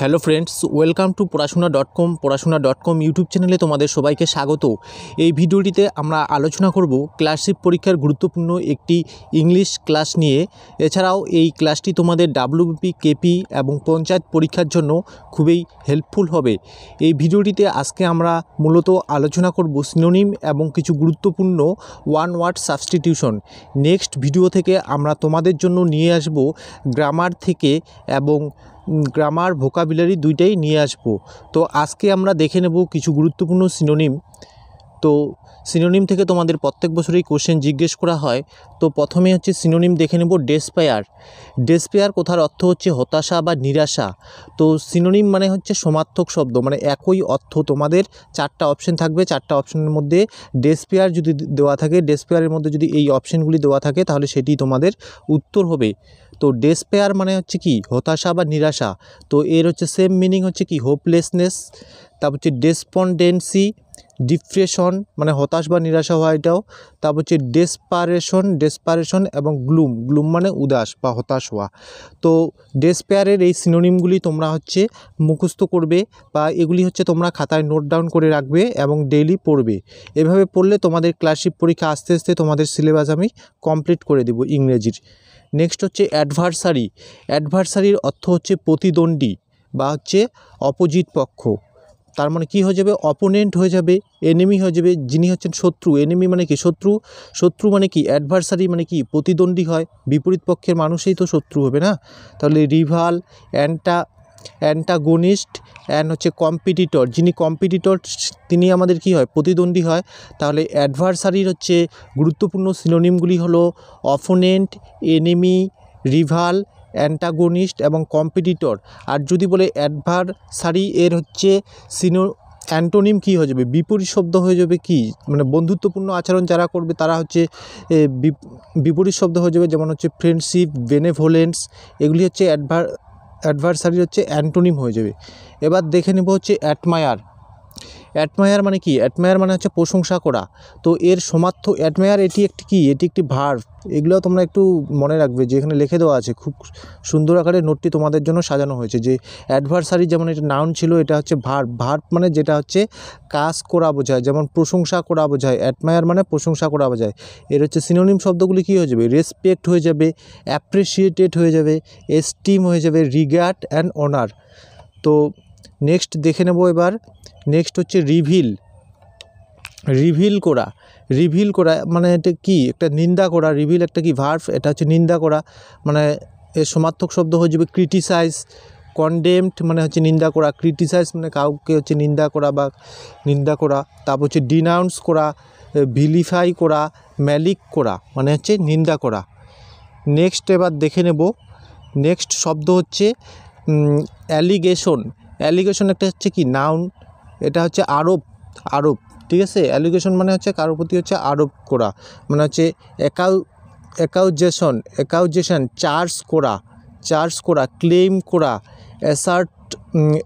Hello friends, welcome to পড়াশোনা.com YouTube চ্যানেলে তোমাদের সবাইকে স্বাগত। এই ভিডিওটিতে আমরা আলোচনা করব ক্লাসিক পরীক্ষার গুরুত্বপূর্ণ একটি ইংলিশ ক্লাস নিয়ে। এছাড়াও এই ক্লাসটি তোমাদের ডাব্লিউবিপি, কেপি এবং পঞ্চায়েত পরীক্ষার জন্য খুবই হেল্পফুল হবে। এই ভিডিওটিতে আজকে আমরা মূলত আলোচনা করব সিনোনিম এবং কিছু গুরুত্বপূর্ণ one word substitution. Next video থেকে আমরা তোমাদের জন্য নিয়ে আসব গ্রামার থেকে এবং গ্রামার ভোকাবুলারি দুইটাই নিয়ে আসব। তো আজকে আমরা দেখে নেব কিছু গুরুত্বপূর্ণ সিনোনিম। তো সিনোনিম থেকে তোমাদের প্রত্যেক বছরই কোশ্চেন জিজ্ঞেস করা হয়। তো প্রথমে হচ্ছে সিনোনিম দেখে নেব ডেসপায়ার। ডেসপায়ার কথার অর্থ হচ্ছে হতাশা বা নিরাশা। তো সিনোনিম মানে হচ্ছে সমার্থক শব্দ, মানে একই অর্থ। তোমাদের চারটা অপশন থাকবে, চারটা অপশনের মধ্যে ডেসপায়ার যদি দেওয়া থাকে, ডেসপায়ারের মধ্যে যদি এই অপশনগুলি দেওয়া থাকে তাহলে সেটি তোমাদের উত্তর হবে। তো ডেসপায়ার মানে হচ্ছে কি হতাশা বা নিরাশা। তো এর হচ্ছে সেম মিনিং হচ্ছে কি হোপলেসনেস। তারপর হচ্ছে ডেসপন্ডেন্সি, ডিপ্রেশন মানে হতাশ বা নিরাশা হওয়া এটাও। তারপর হচ্ছে ডেসপারেশন এবং গ্লুম মানে উদাস বা হতাশ হওয়া। তো ডেসপেয়ারের এই সিনোনিমগুলি তোমরা হচ্ছে মুখস্থ করবে বা এগুলি হচ্ছে তোমরা খাতায় নোট ডাউন করে রাখবে এবং ডেইলি পড়বে। এভাবে পড়লে তোমাদের ক্লাসিক পরীক্ষা আস্তে আস্তে তোমাদের সিলেবাস আমি কমপ্লিট করে দেব ইংরেজির। নেক্সট হচ্ছে অ্যাডভার্সারি। অ্যাডভার্সারির অর্থ হচ্ছে প্রতিদ্বন্দ্বী বা হচ্ছে অপোজিট পক্ষ। তার মানে কী হয়ে যাবে, অপোনেন্ট হয়ে যাবে, এনিমি হয়ে যাবে, যিনি হচ্ছেন শত্রু। এনিমি মানে কি শত্রু মানে কি অ্যাডভার্সারি মানে কি প্রতিদ্বন্দ্বী হয়, বিপরীত পক্ষের মানুষই তো শত্রু হবে না। তাহলে রিভাল, অ্যান্টাগনিস্ট অ্যান্ড হচ্ছে কম্পিটিটর, যিনি কম্পিটিটর তিনি আমাদের কি হয়, প্রতিদ্বন্দ্বী হয়। তাহলে অ্যাডভার্সারির হচ্ছে গুরুত্বপূর্ণ সিনোনিমগুলি হলো অপোনেন্ট, এনিমি, রিভাল, অ্যান্টাগনিস্ট এবং কম্পিটিটর। আর যদি বলে অ্যাডভার্সারি এর হচ্ছে অ্যান্টোনিম কী হয়ে যাবে, বিপরীত শব্দ হয়ে যাবে কি, মানে বন্ধুত্বপূর্ণ আচরণ যারা করবে তারা হচ্ছে বিপরীত শব্দ হয়ে যাবে, যেমন হচ্ছে ফ্রেন্ডশিপ, বেনেভোলেন্স, এগুলি হচ্ছে অ্যাডভার্সারি হচ্ছে অ্যান্টোনিম হয়ে যাবে। এবার দেখে নেব হচ্ছে অ্যাডমায়ার। অ্যাডমায়ার মানে কি, অ্যাডমায়ার মানে হচ্ছে প্রশংসা করা। তো এর সমার্থক অ্যাডমায়ার এটি একটি ভার্ব। এগুলো তোমরা একটু মনে রাখবে যে এখানে লিখে দেওয়া আছে, খুব সুন্দর আকারে নোটটি তোমাদের জন্য সাজানো হয়েছে। যে অ্যাডভার্সারি যেমন এটা নাউন ছিল, এটা হচ্ছে ভার্ব মানে যেটা হচ্ছে কাজ করা বোঝায়, যেমন প্রশংসা করা বোঝায়। অ্যাডমায়ার মানে প্রশংসা করা বোঝায়। এর হচ্ছে সিনোনিম শব্দগুলি কী হয়ে যাবে, রেসপেক্ট হয়ে যাবে, অ্যাপ্রিসিয়েটেড হয়ে যাবে, এস্টিম হয়ে যাবে, রিগার্ড অ্যান্ড অনার। তো নেক্সট দেখে নেব এবার। নেক্সট হচ্ছে রিভিল করা মানে এটা কি, একটা নিন্দা করা। রিভিল একটা কি ভার্ব, এটা হচ্ছে নিন্দা করা। মানে এর সমার্থক শব্দ হয়ে যাবে ক্রিটিসাইজ। কন্ডেমড মানে হচ্ছে নিন্দা করা, ক্রিটিসাইজ মানে কাউকে হচ্ছে নিন্দা করা। তারপর হচ্ছে ডিনাউন্স করা, ভিলিফাই করা, ম্যালিক করা মানে হচ্ছে নিন্দা করা। নেক্সট এবার দেখে নেব। নেক্সট শব্দ হচ্ছে অ্যালিগেশন একটা হচ্ছে কি নাউন, এটা হচ্ছে আরোপ। ঠিক আছে, অ্যালিগেশন মানে হচ্ছে কারোর প্রতি হচ্ছে আরোপ করা, মানে হচ্ছে অ্যাকাউজেশন চার্জ করা, ক্লেম করা,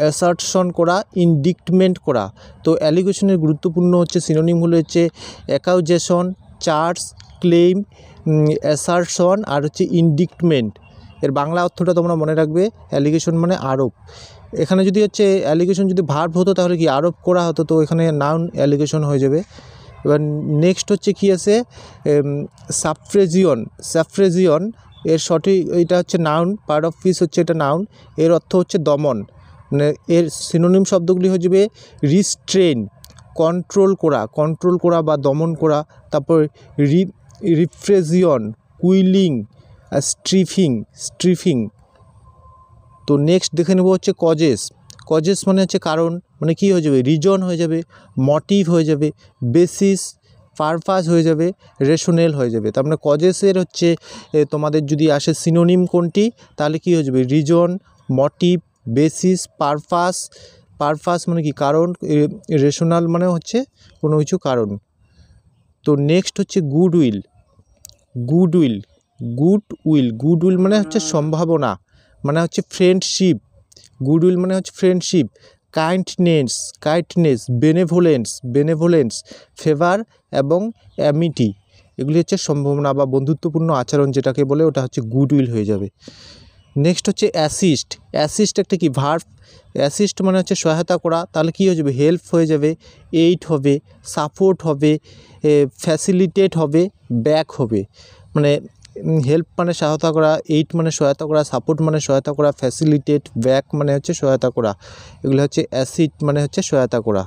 অ্যাসার্টশন করা, ইন্ডিক্টমেন্ট করা। তো অ্যালিগেশনের গুরুত্বপূর্ণ হচ্ছে সিনোনিম হলো হচ্ছে অ্যাকাউজেশন, চার্জ, ক্লেম, অ্যাসার্টশন আর হচ্ছে ইন্ডিক্টমেন্ট। এর বাংলা অর্থটা তোমরা মনে রাখবে, অ্যালিগেশন মানে আরোপ। এখানে যদি হচ্ছে অ্যালিগেশন যদি ভার্ব হতো তাহলে কি আরোপ করা হতো, তো এখানে নাউন অ্যালিগেশন হয়ে যাবে। এবার নেক্সট হচ্ছে কি আছে, সাফ্রেজিয়ন এর সঠিক, এটা হচ্ছে নাউন, পার্ট অফ স্পিচ হচ্ছে এটা নাউন। এর অর্থ হচ্ছে দমন। মানে এর সিনোনিম শব্দগুলি হয়ে যাবে রিস্ট্রেন, কন্ট্রোল করা বা দমন করা। তারপর রিফ্রেজিয়ন, কুইলিং, স্ট্রিফিং। তো নেক্সট দেখে নেব হচ্ছে কজেস মানে হচ্ছে কারণ, মানে কি হয়ে যাবে, রিজন হয়ে যাবে, মোটিভ হয়ে যাবে, বেসিস, পারপাস হয়ে যাবে, রেশনেল হয়ে যাবে। তার মানে কজেসের হচ্ছে তোমাদের যদি আসে সিনোনিম কোনটি, তাহলে কি হয়ে যাবে, রিজন, মোটিভ, বেসিস, পারপাস মানে কি কারণ, রেশনাল মানে হচ্ছে কোনো কিছু কারণ। তো নেক্সট হচ্ছে গুডউইল মানে হচ্ছে সম্ভাবনা, মানে হচ্ছে ফ্রেন্ডশিপ। গুডউইল মানে হচ্ছে ফ্রেন্ডশিপ। কাইন্ডনেস, বেনেভোলেন্স, ফেভার এবং অ্যামিটি, এগুলি হচ্ছে সম্ভাবনা বা বন্ধুত্বপূর্ণ আচরণ যেটাকে বলে, ওটা হচ্ছে গুডউইল হয়ে যাবে। নেক্সট হচ্ছে অ্যাসিস্ট। অ্যাসিস্ট একটা কি ভার্ব, অ্যাসিস্ট মানে হচ্ছে সহায়তা করা, তাহলে কী হয়ে যাবে হেল্প হয়ে যাবে, এইড হবে, সাপোর্ট হবে, ফ্যাসিলিটেট হবে, ব্যাক হবে। মানে হেল্প মানে সহায়তা করা, এইড মানে সহায়তা করা, সাপোর্ট মানে সহায়তা করা, ফ্যাসিলিটেট, ব্যাক মানে হচ্ছে সহায়তা করা। এগুলো হচ্ছে অ্যাসিস্ট মানে হচ্ছে সহায়তা করা।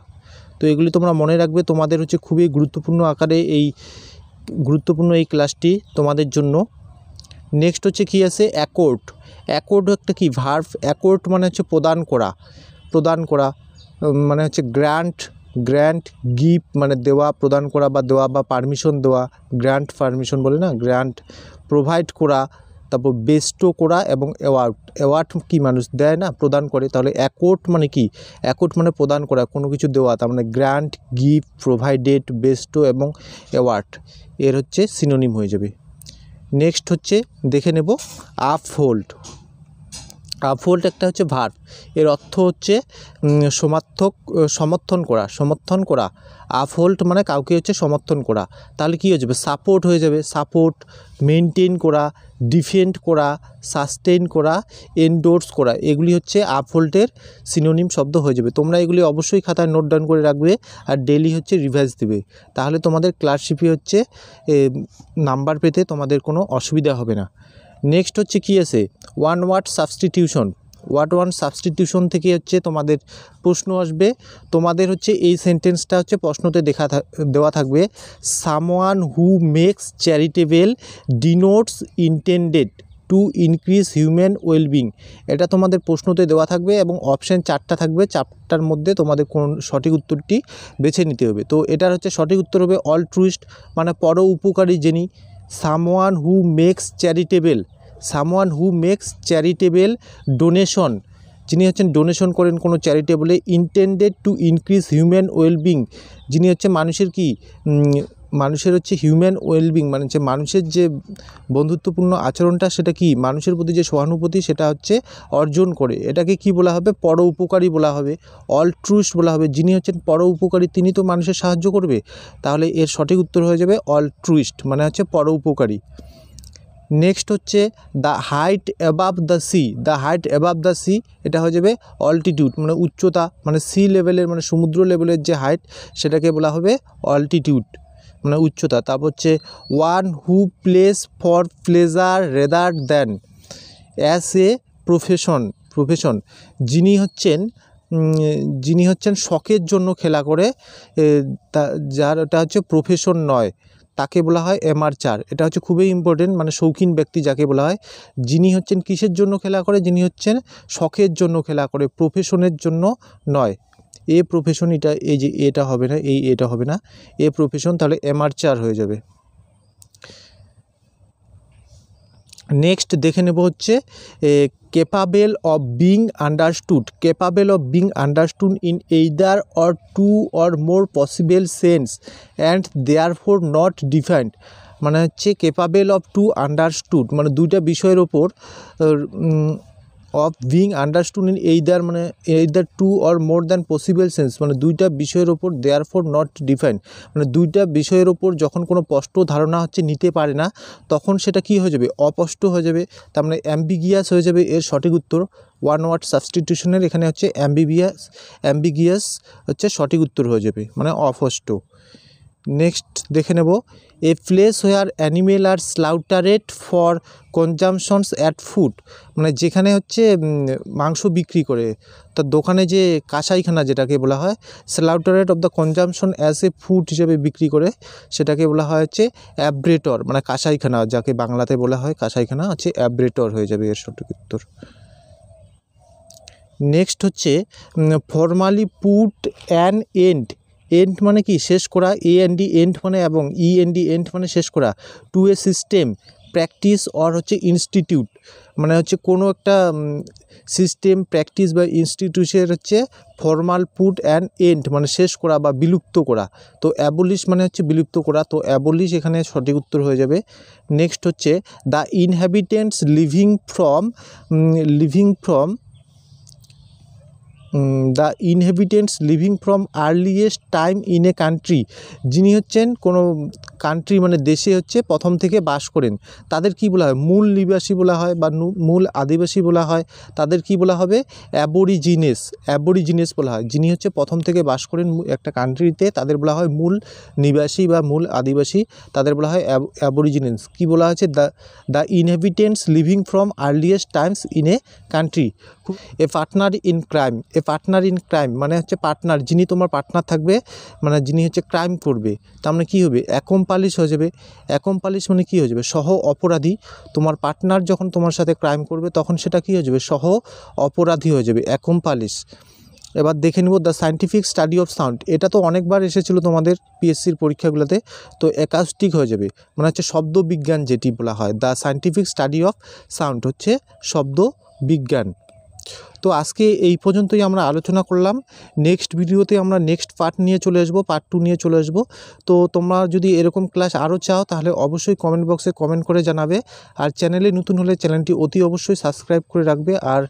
তো এগুলি তোমরা মনে রাখবে, তোমাদের হচ্ছে খুবই গুরুত্বপূর্ণ আকারে এই ক্লাসটি তোমাদের জন্য। নেক্সট হচ্ছে কি আছে অ্যাকর্ড। অ্যাকর্ড একটা কি ভার্ব, অ্যাকর্ড মানে হচ্ছে প্রদান করা, মানে হচ্ছে গ্র্যান্ট গিভ মানে দেওয়া, প্রদান করা বা দেওয়া বা পারমিশন দেওয়া, গ্র্যান্ট পারমিশন বলে না, গ্র্যান্ট প্রোভাইড করা, তারপর বেস্টো করা এবং অ্যাওয়ার্ড কি মানুষ দেয় না, প্রদান করে। তাহলে অ্যাকর্ড মানে কি, অ্যাকর্ড মানে প্রদান করা, কোনো কিছু দেওয়া, তার মানে গ্র্যান্ট, গিভ, প্রোভাইডেড, বেস্টো এবং অ্যাওয়ার্ড এর হচ্ছে সিনোনিম হয়ে যাবে। নেক্সট হচ্ছে দেখে নেব আপহোল্ড। আপহোল্ড একটা হচ্ছে ভার্ব, এর অর্থ হচ্ছে সমর্থন করা। আপহোল্ড মানে কাউকে হচ্ছে সমর্থন করা, তাহলে কী হয়ে যাবে সাপোর্ট হয়ে যাবে, সাপোর্ট, মেনটেন করা, ডিফেন্ড করা, সাস্টেইন করা, এন্ডোর্স করা, এগুলি হচ্ছে আপহোল্ডের সিনোনিম শব্দ হয়ে যাবে। তোমরা এগুলি অবশ্যই খাতায় নোট ডাউন করে রাখবে আর ডেলি হচ্ছে রিভাইজ দেবে, তাহলে তোমাদের ক্লাসশিপে হচ্ছে নাম্বার পেতে তোমাদের কোনো অসুবিধা হবে না। নেক্সট হচ্ছে কি আছে ওয়ান ওয়ার্ড সাবস্টিটিউশন থেকে হচ্ছে তোমাদের প্রশ্ন আসবে। তোমাদের হচ্ছে এই সেন্টেন্সটা হচ্ছে প্রশ্নতে দেওয়া থাকবে, someone who makes charitable denotes intended to increase human wellbeing. এটা তোমাদের প্রশ্নতে দেওয়া থাকবে এবং অপশান 4টা থাকবে, 4টার মধ্যে তোমাদের কোন সঠিক উত্তরটি বেছে নিতে হবে। তো এটার হচ্ছে সঠিক উত্তর হবে অলট্রুইস্ট মানে পর উপকারী যিনি, someone who makes charitable donation, যিনি হচ্ছেন ডোনেশন করেন কোনো চ্যারিটেবলে, intended to increase human wellbeing, যিনি হচ্ছে মানুষের হচ্ছে হিউম্যান ওয়েলবিং মানে হচ্ছে মানুষের যে বন্ধুত্বপূর্ণ আচরণটা সেটা কি মানুষের প্রতি যে সহানুভূতি সেটা হচ্ছে অর্জন করে, এটাকে কি বলা হবে পর উপকারী বলা হবে, অলট্রুইস্ট বলা হবে। যিনি হচ্ছেন পর উপকারী তিনি তো মানুষের সাহায্য করবে, তাহলে এর সঠিক উত্তর হয়ে যাবে অলট্রুইস্ট মানে হচ্ছে পর উপকারী। নেক্সট হচ্ছে the height above the sea, এটা হয়ে যাবে অল্টিটিউড মানে উচ্চতা, মানে সি লেভেলের মানে সমুদ্র লেভেলের যে হাইট সেটাকে বলা হবে অল্টিটিউড মানে উচ্চতা। তারপর হচ্ছে one who place for pleasure rather than as a profession, যিনি হচ্ছেন শখের জন্য খেলা করে, যার এটা হচ্ছে প্রফেশন নয়, তাকে বলা হয় অ্যামারচার। এটা হচ্ছে খুবই ইম্পর্টেন্ট মানে শৌখিন ব্যক্তি যাকে বলা হয়, যিনি হচ্ছেন কিসের জন্য খেলা করে, যিনি হচ্ছেন শখের জন্য খেলা করে, প্রফেশনের জন্য নয়। এ প্রফেশন এটা এই যে এটা হবে না, এটা হবে না, এ প্রফেশন, তাহলে অ্যামারচার হয়ে যাবে। নেক্সট দেখে নেব হচ্ছে capable of being understood in either or two or more possible sense and therefore not defined, মানে হচ্ছে capable of to understood মানে দুইটা বিষয়ের ওপর of being understood in either two or more than possible sense মানে দুইটা বিষয়ের ওপর দেয়ারফর নট ডিফাইন্ড মানে দুইটা বিষয়ের ওপর যখন কোনো স্পষ্ট ধারণা হচ্ছে নিতে পারে না তখন সেটা কি হয়ে যাবে অস্পষ্ট হয়ে যাবে, তার মানে অ্যাম্বিগিয়াস হয়ে যাবে এর সঠিক উত্তর। ওয়ান ওয়ার্ড সাবস্টিটিউশনের এখানে হচ্ছে অ্যাম্বিগিয়াস হচ্ছে সঠিক উত্তর হয়ে যাবে মানে অস্পষ্ট। নেক্সট দেখে নেব a place where animal are slaughtered for consumptions at food, মানে যেখানে হচ্ছে মাংস বিক্রি করে তার দোকানে যে কাসাইখানা যেটাকে বলা হয়, slaughtered of the consumption as a food হিসেবে বিক্রি করে সেটাকে বলা হয় হচ্ছে অ্যাব্রেটর মানে কাসাইখানা, যাকে বাংলাতে বলা হয় কাসাইখানা হচ্ছে অ্যাব্রেটর হয়ে যাবে এর সঠিক উত্তর। নেক্সট হচ্ছে ফর্মালি পুট অ্যান এন্ড মানে কি শেষ করা, এন্ড মানে এবং এন্ড মানে শেষ করা, to a system practice or হচ্ছে ইনস্টিটিউট মানে হচ্ছে কোনো একটা সিস্টেম প্র্যাকটিস বা ইনস্টিটিউশনের হচ্ছে ফর্মাল পুট অ্যান্ড এন্ড মানে শেষ করা বা বিলুপ্ত করা, তো অ্যাবলিশ মানে হচ্ছে বিলুপ্ত করা, তো অ্যাবলিশ এখানে সঠিক উত্তর হয়ে যাবে। নেক্সট হচ্ছে the inhabitants living from the ইনহেবিটেন্টস living from earliest time in a country, যিনি হচ্ছেন কোনো কান্ট্রি মানে দেশে হচ্ছে প্রথম থেকে বাস করেন, তাদের কি বলা হয়? মূল নিবাসী বলা হয় বা মূল আদিবাসী বলা হয়। তাদের কি বলা হবে? অ্যাবরিজিনেস বলা হয়। যিনি হচ্ছে প্রথম থেকে বাস করেন একটা কান্ট্রিতে, তাদের বলা হয় মূল নিবাসী বা মূল আদিবাসী, তাদের বলা হয় অ্যাবরিজিনেস। কী বলা হয়েছে? The ইনহেবিটেন্টস living from earliest Times in a country. A partner in crime মানে হচ্ছে পার্টনার, যিনি তোমার পার্টনার থাকবে, মানে যিনি হচ্ছে ক্রাইম করবে, তার মানে কী হবে? অ্যাকম্পালিশ হয়ে যাবে। অ্যাকম্পালিশ মানে কী হয়ে যাবে? সহ অপরাধী। তোমার পার্টনার যখন তোমার সাথে ক্রাইম করবে তখন সেটা কী হয়ে যাবে? সহ অপরাধী হয়ে যাবে, অ্যাকম্পালিশ। এবার দেখে নেব the scientific study of sound. এটা তো অনেকবার এসেছিলো তোমাদের পিএসসির পরীক্ষাগুলোতে, তো অ্যাকাউস্টিক হয়ে যাবে, মানে হচ্ছে শব্দ বিজ্ঞান যেটি বলা হয়। The scientific study of sound হচ্ছে শব্দ বিজ্ঞান। তো আজকে এই পর্যন্তই আমরা আলোচনা করলাম। নেক্সট ভিডিওতে আমরা নেক্সট পার্ট নিয়ে চলে আসবো, পার্ট 2 নিয়ে চলে আসবো। তো তোমরা যদি এরকম ক্লাস আরও চাও তাহলে অবশ্যই কমেন্ট বক্সে কমেন্ট করে জানাবে। আর চ্যানেলে নতুন হলে চ্যানেলটি অতি অবশ্যই সাবস্ক্রাইব করে রাখবে, আর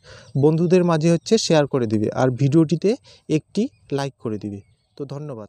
বন্ধুদের মাঝে হচ্ছে শেয়ার করে দিবে, আর ভিডিওটিতে একটি লাইক করে দিবে। তো ধন্যবাদ।